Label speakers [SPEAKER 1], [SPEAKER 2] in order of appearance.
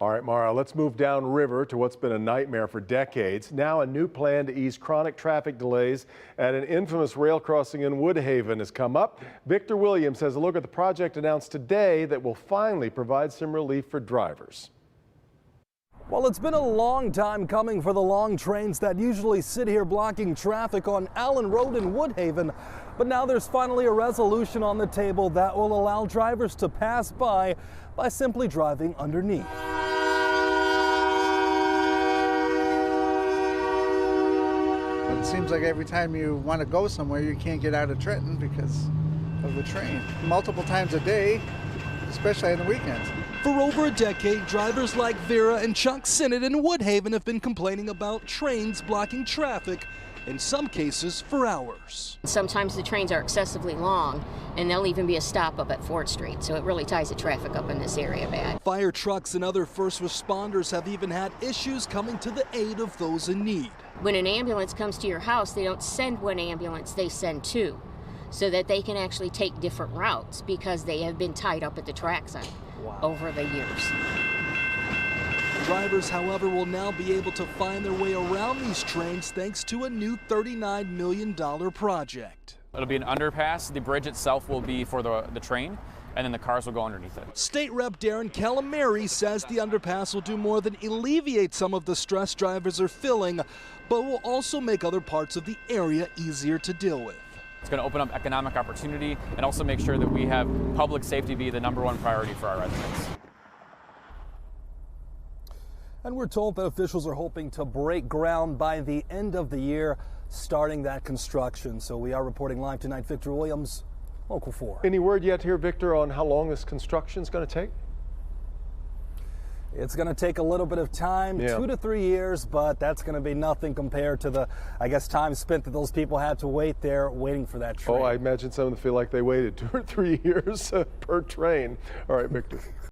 [SPEAKER 1] All right, Mara, let's move downriver to what's been a nightmare for decades. Now a new plan to ease chronic traffic delays at an infamous rail crossing in Woodhaven has come up. Victor Williams has a look at the project announced today that will finally provide some relief for drivers.
[SPEAKER 2] Well, it's been a long time coming for the long trains that usually sit here blocking traffic on Allen Road in Woodhaven. But now there's finally a resolution on the table that will allow drivers to pass by simply driving underneath.
[SPEAKER 3] It seems like every time you want to go somewhere, you can't get out of Trenton because of the train. Multiple times a day, especially on the weekends.
[SPEAKER 2] For over a decade, drivers like Vera and Chuck Sinnott in Woodhaven have been complaining about trains blocking traffic, in some cases for hours.
[SPEAKER 4] Sometimes the trains are excessively long, and there'll even be a stop up at 4th Street, so it really ties the traffic up in this area bad.
[SPEAKER 2] Fire trucks and other first responders have even had issues coming to the aid of those in need.
[SPEAKER 4] When an ambulance comes to your house, they don't send one ambulance, they send two, so that they can actually take different routes because they have been tied up at the tracks over the years.
[SPEAKER 2] Drivers, however, will now be able to find their way around these trains thanks to a new $39 million project.
[SPEAKER 5] It'll be an underpass. The bridge itself will be for the train, and then the cars will go underneath it.
[SPEAKER 2] State Rep Darren Calamari says the underpass will do more than alleviate some of the stress drivers are feeling, but will also make other parts of the area easier to deal with.
[SPEAKER 5] It's going to open up economic opportunity and also make sure that we have public safety be the #1 priority for our residents.
[SPEAKER 2] And we're told that officials are hoping to break ground by the end of the year, starting that construction. So we are reporting live tonight. Victor Williams, Local 4.
[SPEAKER 1] Any word yet here, Victor, on how long this construction is going to take?
[SPEAKER 2] It's going to take a little bit of time, 2 to 3 years, but that's going to be nothing compared to the, time spent that those people had to wait there waiting for that train.
[SPEAKER 1] Oh, I imagine some of them feel like they waited 2 or 3 years per train. All right, Victor.